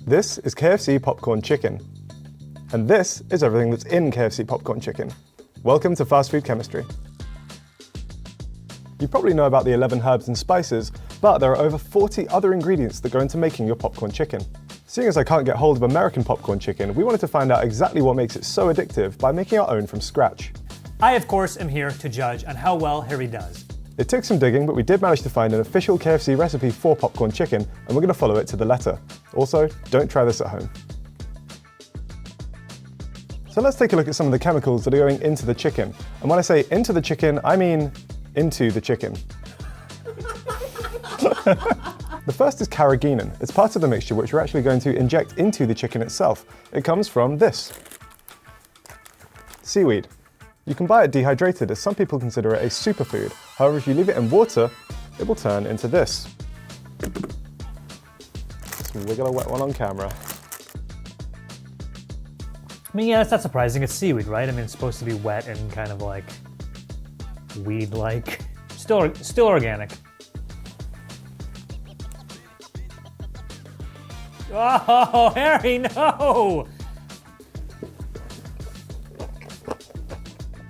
This is KFC popcorn chicken. And this is everything that's in KFC popcorn chicken. Welcome to Fast Food Chemistry. You probably know about the 11 herbs and spices, but there are over 40 other ingredients that go into making your popcorn chicken. Seeing as I can't get hold of American popcorn chicken, we wanted to find out exactly what makes it so addictive by making our own from scratch. I, of course, am here to judge on how well Harry does. It took some digging, but we did manage to find an official KFC recipe for popcorn chicken, and we're going to follow it to the letter. Also, don't try this at home. So let's take a look at some of the chemicals that are going into the chicken. And when I say into the chicken, I mean into the chicken. The first is carrageenan. It's part of the mixture which we're actually going to inject into the chicken itself. It comes from this. Seaweed. You can buy it dehydrated, as some people consider it a superfood. However, if you leave it in water, it will turn into this. Let's wiggle a wet one on camera. I mean, yeah, that's not surprising. It's seaweed, right? I mean, it's supposed to be wet and kind of like weed-like. Still organic. Oh, Harry, no!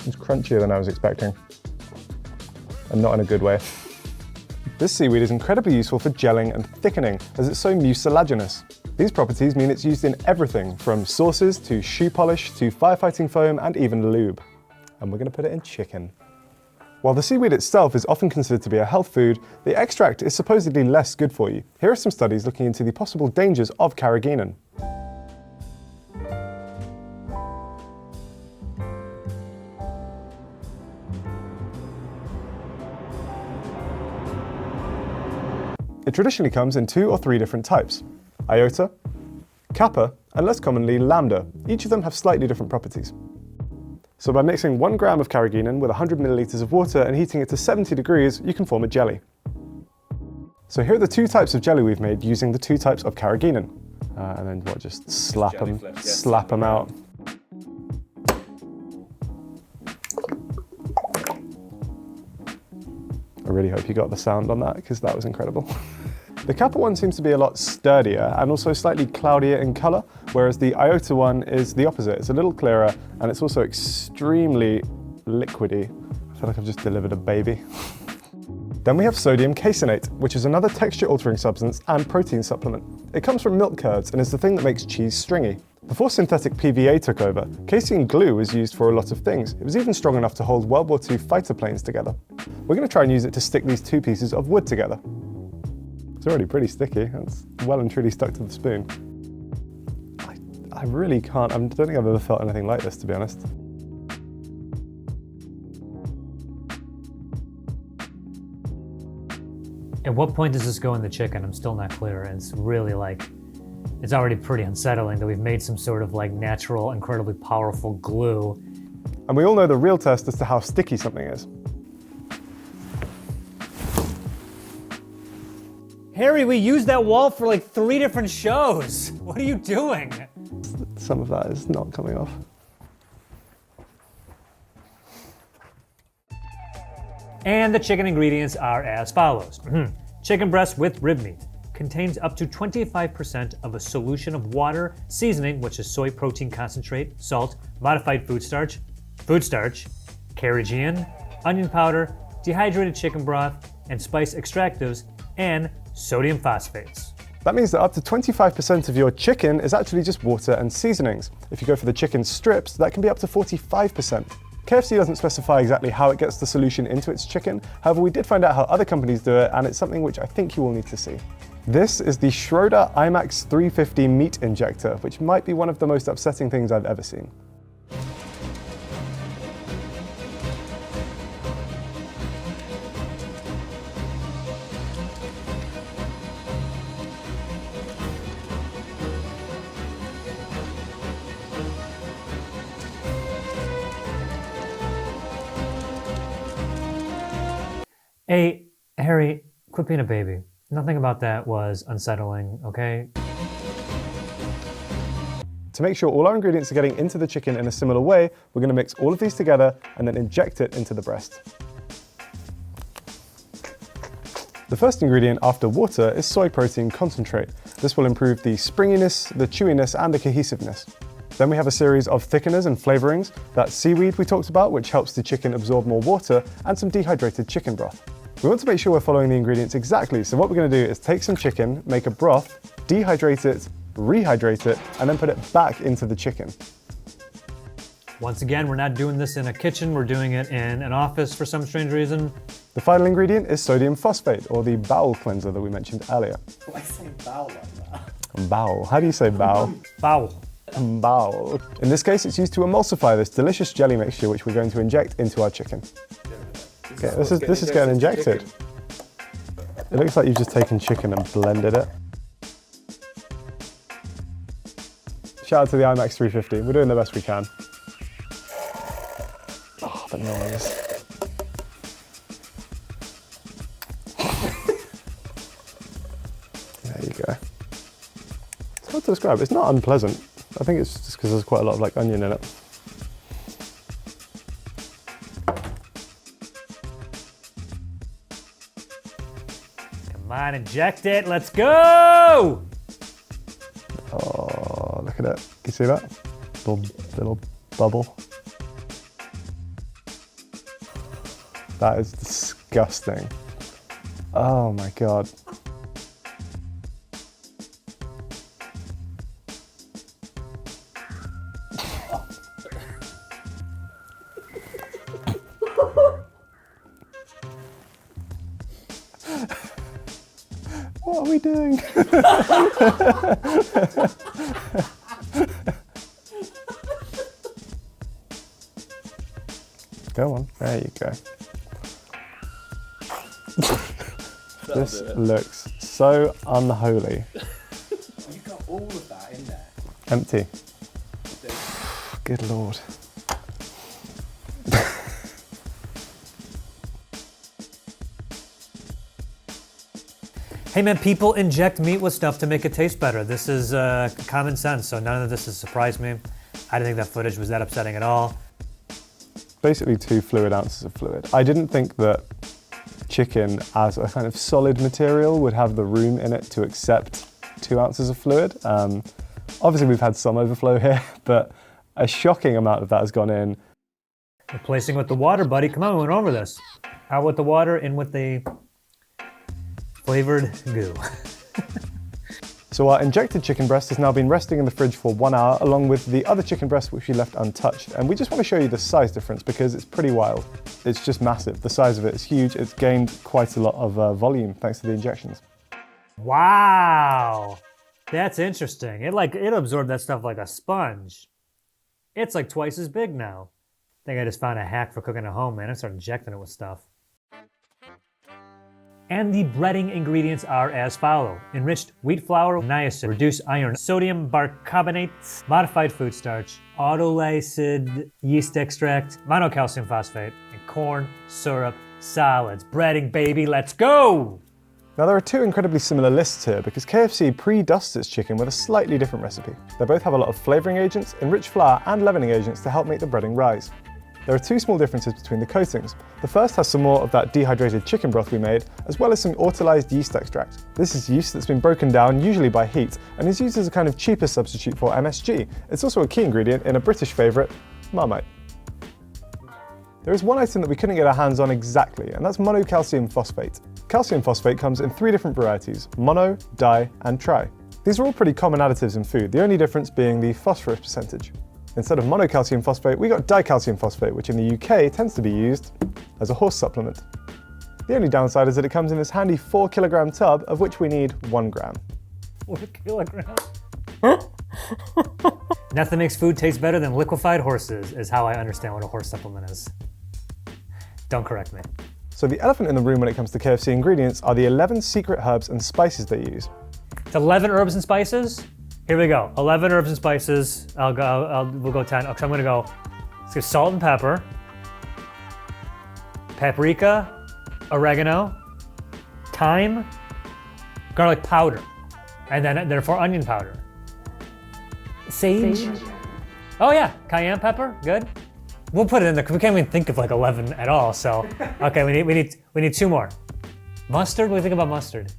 It's crunchier than I was expecting, and not in a good way. This seaweed is incredibly useful for gelling and thickening, as it's so mucilaginous. These properties mean it's used in everything from sauces to shoe polish to firefighting foam and even lube. And we're going to put it in chicken. While the seaweed itself is often considered to be a health food, the extract is supposedly less good for you. Here are some studies looking into the possible dangers of carrageenan. It traditionally comes in 2 or 3 different types: iota, kappa, and less commonly lambda. Each of them have slightly different properties. So by mixing 1 gram of carrageenan with 100 milliliters of water and heating it to 70 degrees, you can form a jelly. So here are the 2 types of jelly we've made using the 2 types of carrageenan. And then what, just slap them out. I really hope you got the sound on that, because that was incredible. The kappa one seems to be a lot sturdier and also slightly cloudier in color, whereas the iota one is the opposite. It's a little clearer and it's also extremely liquidy. I feel like I've just delivered a baby. Then we have sodium caseinate, which is another texture-altering substance and protein supplement. It comes from milk curds and is the thing that makes cheese stringy. Before synthetic PVA took over, casein glue was used for a lot of things. It was even strong enough to hold World War II fighter planes together. We're going to try and use it to stick these 2 pieces of wood together. It's already pretty sticky. It's well and truly stuck to the spoon. I really can't, I don't think I've ever felt anything like this, to be honest. At what point does this go in the chicken? I'm still not clear. And it's really like, it's already pretty unsettling that we've made some sort of like natural, incredibly powerful glue. And we all know the real test as to how sticky something is. Harry, we used that wall for like 3 different shows. What are you doing? Some of that is not coming off. And the chicken ingredients are as follows. Chicken breast with rib meat. Contains up to 25% of a solution of water, seasoning, which is soy protein concentrate, salt, modified food starch, carrageenan, onion powder, dehydrated chicken broth, and spice extractives, and sodium phosphates. That means that up to 25% of your chicken is actually just water and seasonings. If you go for the chicken strips, that can be up to 45%. KFC doesn't specify exactly how it gets the solution into its chicken. However, we did find out how other companies do it, and it's something which I think you will need to see. This is the Schroeder IMAX 350 meat injector, which might be one of the most upsetting things I've ever seen. Hey, Harry, quit being a baby. Nothing about that was unsettling, okay? To make sure all our ingredients are getting into the chicken in a similar way, we're going to mix all of these together and then inject it into the breast. The first ingredient after water is soy protein concentrate. This will improve the springiness, the chewiness, and the cohesiveness. Then we have a series of thickeners and flavorings. That's seaweed we talked about, which helps the chicken absorb more water, and some dehydrated chicken broth. We want to make sure we're following the ingredients exactly, so what we're going to do is take some chicken, make a broth, dehydrate it, rehydrate it, and then put it back into the chicken. Once again, we're not doing this in a kitchen, we're doing it in an office for some strange reason. The final ingredient is sodium phosphate, or the bowel cleanser that we mentioned earlier. Why say bowel like that? Bowel. How do you say bowel? Bowel. Bowel. In this case, it's used to emulsify this delicious jelly mixture, which we're going to inject into our chicken. Okay, this is getting injected. It looks like you've just taken chicken and blended it. Shout out to the IMAX 350. We're doing the best we can. Oh, the noise. There you go. It's hard to describe. It's not unpleasant. I think it's just because there's quite a lot of like onion in it. Come on, inject it. Let's go! Oh, look at it. Can you see that? Little bubble. That is disgusting. Oh my God. What are we doing? Go on, there you go. This looks so unholy. You got all of that in there. Empty. Good Lord. Hey man, people inject meat with stuff to make it taste better. This is common sense, so none of this has surprised me. I didn't think that footage was that upsetting at all. Basically 2 fluid ounces of fluid. I didn't think that chicken as a kind of solid material would have the room in it to accept 2 ounces of fluid. Obviously we've had some overflow here, but a shocking amount of that has gone in. Replacing with the water, buddy. Come on, we went over this. Out with the water, in with the flavored goo. So our injected chicken breast has now been resting in the fridge for 1 hour, along with the other chicken breast which we left untouched. And we just want to show you the size difference because it's pretty wild. It's just massive. The size of it is huge. It's gained quite a lot of volume thanks to the injections. Wow, that's interesting. It absorbed that stuff like a sponge. It's like twice as big now. I think I just found a hack for cooking at home, man. I started injecting it with stuff. And the breading ingredients are as follow: enriched wheat flour, niacin, reduced iron, sodium bicarbonate, modified food starch, autolysid yeast extract, monocalcium phosphate, and corn syrup solids. Breading, baby, let's go! Now there are 2 incredibly similar lists here because KFC pre-dusts its chicken with a slightly different recipe. They both have a lot of flavouring agents, enriched flour, and leavening agents to help make the breading rise. There are 2 small differences between the coatings. The first has some more of that dehydrated chicken broth we made, as well as some autolyzed yeast extract. This is yeast that's been broken down, usually by heat, and is used as a kind of cheaper substitute for MSG. It's also a key ingredient in a British favourite, Marmite. There is one item that we couldn't get our hands on exactly, and that's monocalcium phosphate. Calcium phosphate comes in 3 different varieties: mono, di, and tri. These are all pretty common additives in food, the only difference being the phosphorus percentage. Instead of monocalcium phosphate, we got dicalcium phosphate, which in the UK tends to be used as a horse supplement. The only downside is that it comes in this handy 4 kilogram tub, of which we need 1 gram. 4 kilograms? Nothing makes food taste better than liquefied horses, is how I understand what a horse supplement is. Don't correct me. So the elephant in the room when it comes to KFC ingredients are the 11 secret herbs and spices they use. It's 11 herbs and spices? Here we go. 11 herbs and spices. We'll go 10. Okay, I'm gonna go. Let's go salt and pepper, paprika, oregano, thyme, garlic powder, and then therefore onion powder. Sage. Oh yeah, cayenne pepper. Good. We'll put it in there because we can't even think of like 11 at all. So okay, we need 2 more. Mustard? What do you think about mustard?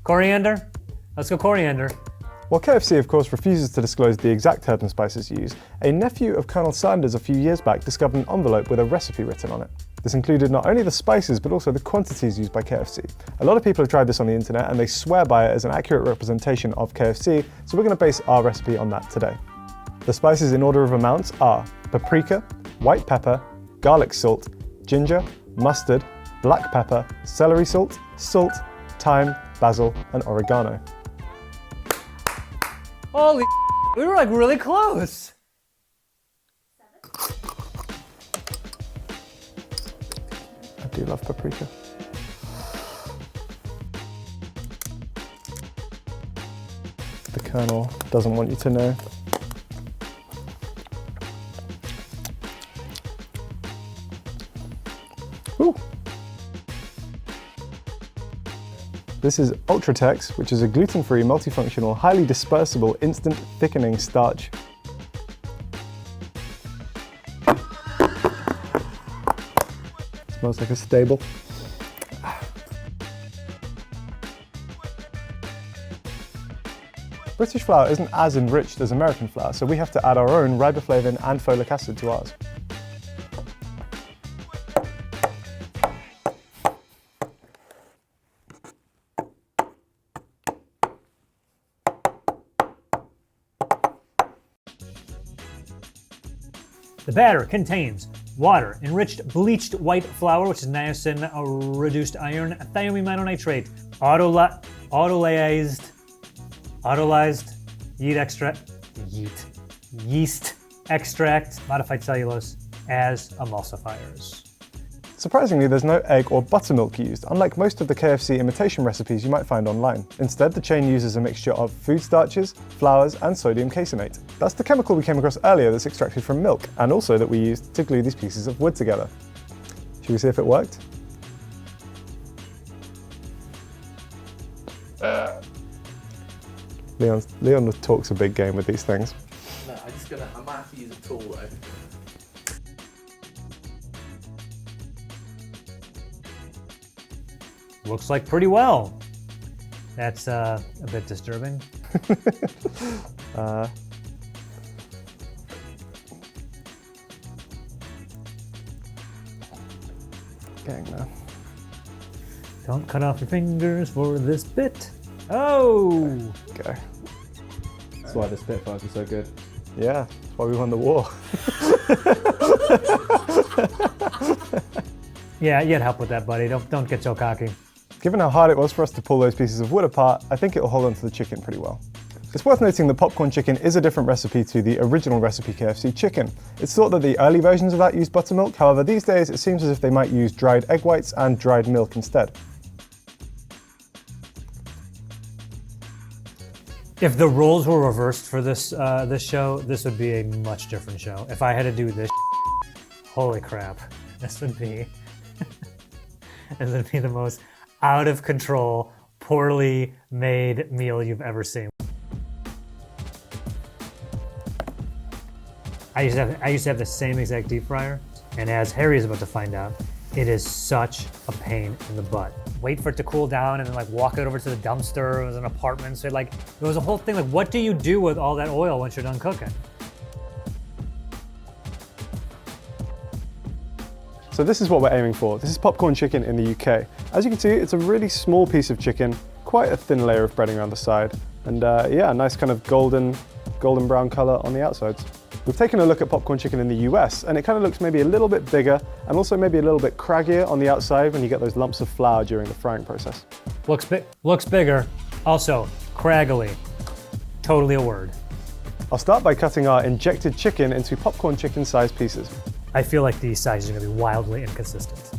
Coriander? Let's go coriander. While KFC, of course, refuses to disclose the exact herb and spices used, a nephew of Colonel Sanders a few years back discovered an envelope with a recipe written on it. This included not only the spices, but also the quantities used by KFC. A lot of people have tried this on the internet and they swear by it as an accurate representation of KFC, so we're going to base our recipe on that today. The spices in order of amounts are paprika, white pepper, garlic salt, ginger, mustard, black pepper, celery salt, salt, thyme, basil, and oregano. Holy we were like really close. I do love paprika. The Colonel doesn't want you to know. Ooh. This is Ultratex, which is a gluten-free, multifunctional, highly dispersible, instant thickening starch. Smells like a stable. British flour isn't as enriched as American flour, so we have to add our own riboflavin and folic acid to ours. The batter contains water, enriched bleached white flour, which is niacin reduced iron, thiamine mononitrate, autolyzed yeast extract, modified cellulose as emulsifiers. Surprisingly, there's no egg or buttermilk used, unlike most of the KFC imitation recipes you might find online. Instead, the chain uses a mixture of food starches, flours, and sodium caseinate. That's the chemical we came across earlier that's extracted from milk, and also that we used to glue these pieces of wood together. Should we see if it worked? Leon talks a big game with these things. No, I might have to use a tool though. Looks like pretty well. That's a bit disturbing. Getting there. Don't cut off your fingers for this bit. Oh! Okay. That's why the Spitfires are so good. Yeah, that's why we won the war. Yeah, you had help with that, buddy. Don't get so cocky. Given how hard it was for us to pull those pieces of wood apart, I think it'll hold onto the chicken pretty well. It's worth noting that popcorn chicken is a different recipe to the original recipe KFC chicken. It's thought that the early versions of that used buttermilk, however these days it seems as if they might use dried egg whites and dried milk instead. If the roles were reversed for this this show, this would be a much different show. If I had to do this, holy crap, this would be the most out of control, poorly made meal you've ever seen. I used to have the same exact deep fryer, and as Harry is about to find out, it is such a pain in the butt. Wait for it to cool down and then like walk it over to the dumpster. It was an apartment, so like it was a whole thing. Like, what do you do with all that oil once you're done cooking? So this is what we're aiming for. This is popcorn chicken in the UK. As you can see, it's a really small piece of chicken, quite a thin layer of breading around the side, and yeah, a nice kind of golden brown color on the outsides. We've taken a look at popcorn chicken in the US, and it kind of looks maybe a little bit bigger and also maybe a little bit craggier on the outside when you get those lumps of flour during the frying process. Looks bigger. Also, craggly. Totally a word. I'll start by cutting our injected chicken into popcorn chicken sized pieces. I feel like these sizes are gonna be wildly inconsistent.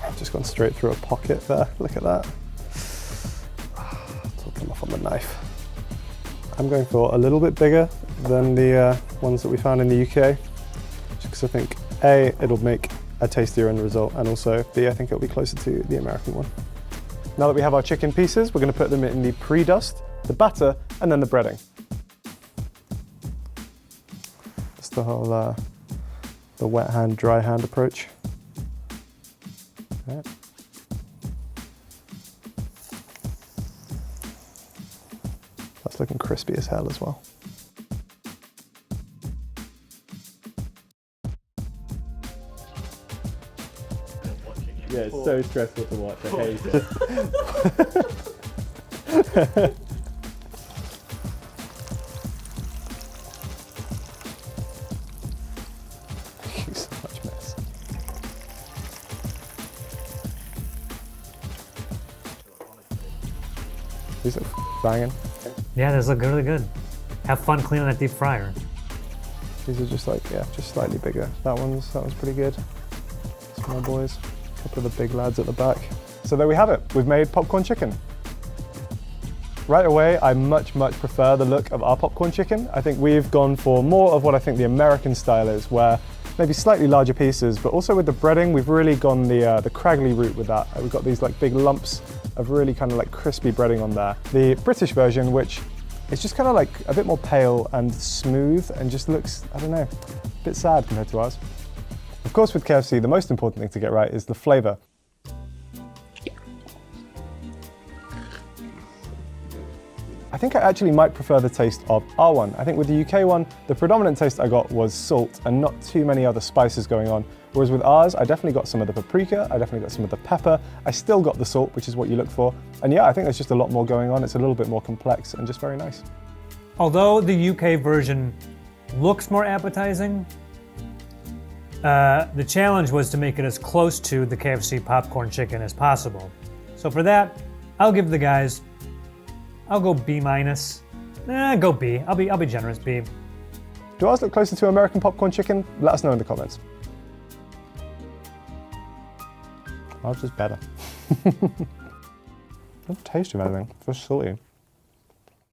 I've just gone straight through a pocket there, look at that. Took them off on the knife. I'm going for a little bit bigger than the ones that we found in the UK, just because I think A, it'll make a tastier end result, and also B, I think it'll be closer to the American one. Now that we have our chicken pieces, we're going to put them in the pre-dust, the batter, and then the breading. It's the whole the wet hand, dry hand approach. Right. It's looking crispy as hell as well. Yeah, it's so stressful to watch. I hate it. So much mess. These are banging. Yeah, those look really good. Have fun cleaning that deep fryer. These are just like, yeah, just slightly bigger. That one's pretty good. Small boys. A couple of the big lads at the back. So there we have it. We've made popcorn chicken. Right away, I much prefer the look of our popcorn chicken. I think we've gone for more of what I think the American style is, where maybe slightly larger pieces, but also with the breading, we've really gone the craggly route with that. We've got these like big lumps of really kind of like crispy breading on there. The British version, which is just kind of like a bit more pale and smooth and just looks, I don't know, a bit sad compared to ours. Of course, with KFC, the most important thing to get right is the flavor. I think I actually might prefer the taste of our one. I think with the UK one, the predominant taste I got was salt and not too many other spices going on. Whereas with ours, I definitely got some of the paprika, I definitely got some of the pepper, I still got the salt, which is what you look for. And yeah, I think there's just a lot more going on. It's a little bit more complex and just very nice. Although the UK version looks more appetizing, the challenge was to make it as close to the KFC popcorn chicken as possible. So for that, I'll give the guys, I'll go B-. Go B. I'll be generous, B. Do ours look closer to American popcorn chicken? Let us know in the comments. Ours is better. Don't taste of anything. It's just salty.